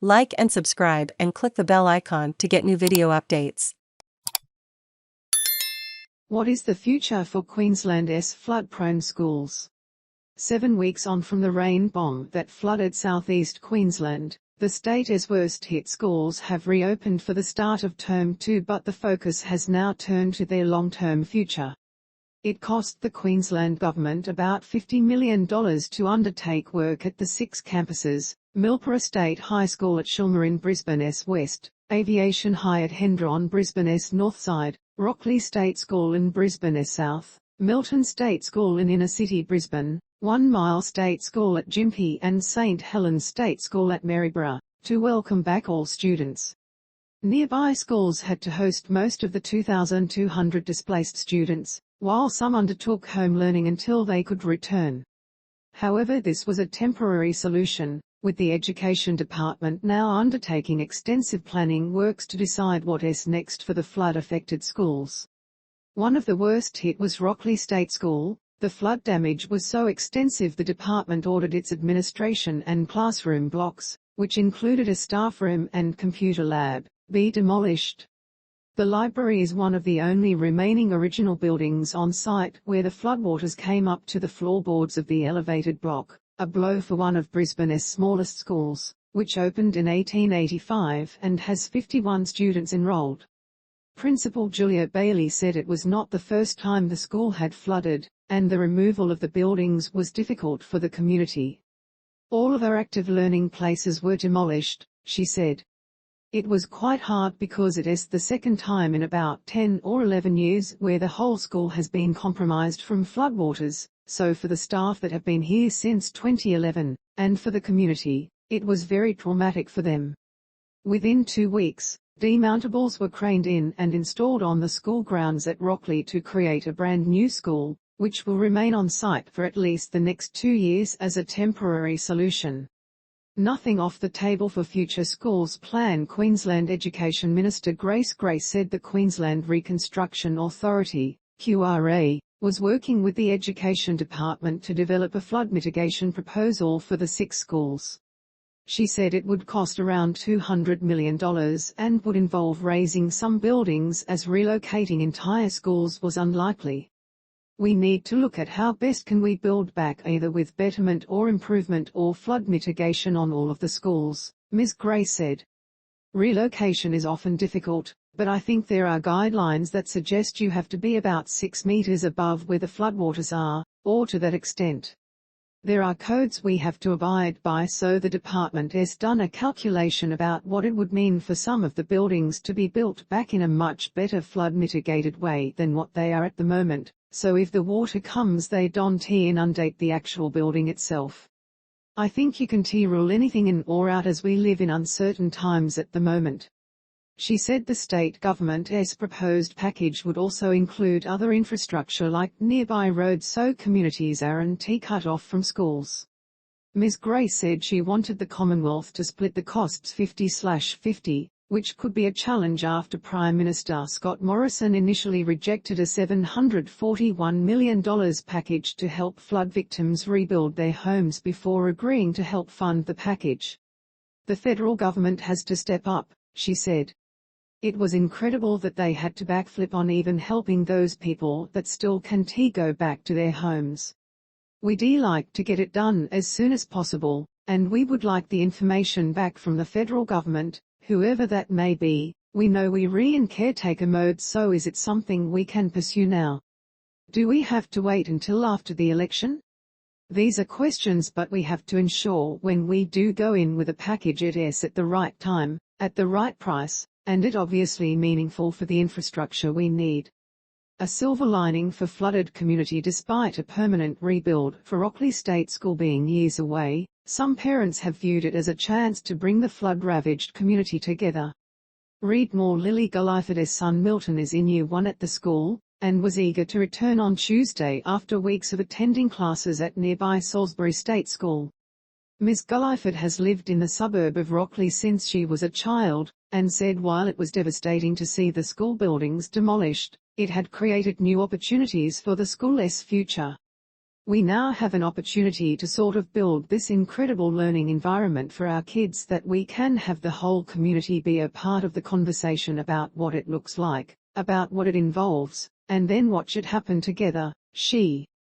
Like and subscribe and click the bell icon to get new video updates. What is the future for Queensland's flood-prone schools? 7 weeks on from the rain bomb that flooded southeast Queensland, the state's worst-hit schools have reopened for the start of Term 2, but the focus has now turned to their long-term future. It cost the Queensland government about $50 million to undertake work at the 6 campuses: Milpera State High School at Chelmer in Brisbane's west, Aviation High at Hendra on Brisbane's northside, Rocklea State School in Brisbane's south, Milton State School in inner-city Brisbane, 1 Mile State School at Gympie and St Helens State School at Maryborough, to welcome back all students. Nearby schools had to host most of the 2,200 displaced students, while some undertook home learning until they could return. However, this was a temporary solution, with the Education Department now undertaking extensive planning works to decide what is next for the flood-affected schools. One of the worst hit was Rocklea State School. The flood damage was so extensive the department ordered its administration and classroom blocks, which included a staff room and computer lab, be demolished. The library is one of the only remaining original buildings on site where the floodwaters came up to the floorboards of the elevated block, a blow for one of Brisbane's smallest schools, which opened in 1885 and has 51 students enrolled. Principal Julia Bailey said it was not the first time the school had flooded, and the removal of the buildings was difficult for the community. All of our active learning places were demolished, she said. It was quite hard because it is the second time in about 10 or 11 years where the whole school has been compromised from floodwaters, so for the staff that have been here since 2011, and for the community, it was very traumatic for them. Within 2 weeks, demountables were craned in and installed on the school grounds at Rocklea to create a brand new school, which will remain on site for at least the next 2 years as a temporary solution. Nothing off the table for future schools plan. Queensland Education Minister Grace Gray said the Queensland Reconstruction Authority, QRA, was working with the Education Department to develop a flood mitigation proposal for the 6 schools. She said it would cost around $200 million and would involve razing some buildings as relocating entire schools was unlikely. We need to look at how best can we build back either with betterment or improvement or flood mitigation on all of the schools, Ms. Gray said. Relocation is often difficult, but I think there are guidelines that suggest you have to be about 6 meters above where the floodwaters are, or to that extent. There are codes we have to abide by, so the department has done a calculation about what it would mean for some of the buildings to be built back in a much better flood mitigated way than what they are at the moment. So if the water comes they don't inundate the actual building itself. I think you can't rule anything in or out as we live in uncertain times at the moment. She said the state government's proposed package would also include other infrastructure like nearby roads so communities aren't cut off from schools. Ms. Gray said she wanted the Commonwealth to split the costs 50/50, which could be a challenge after Prime Minister Scott Morrison initially rejected a $741 million package to help flood victims rebuild their homes before agreeing to help fund the package. The federal government has to step up, she said. It was incredible that they had to backflip on even helping those people that still can't go back to their homes. We'd like to get it done as soon as possible, and we would like the information back from the federal government, whoever that may be. We know we're in caretaker mode, so is it something we can pursue now? Do we have to wait until after the election? These are questions, but we have to ensure when we do go in with a package it is at the right time, at the right price, and it obviously meaningful for the infrastructure we need. A silver lining for flooded community. Despite a permanent rebuild for Rocklea State School being years away, some parents have viewed it as a chance to bring the flood-ravaged community together. Read more. Lily Gulliford's son Milton is in Year 1 at the school, and was eager to return on Tuesday after weeks of attending classes at nearby Salisbury State School. Ms. Gulliford has lived in the suburb of Rocklea since she was a child, and said while it was devastating to see the school buildings demolished, it had created new opportunities for the school's future. We now have an opportunity to sort of build this incredible learning environment for our kids that we can have the whole community be a part of the conversation about what it looks like, about what it involves, and then watch it happen together, she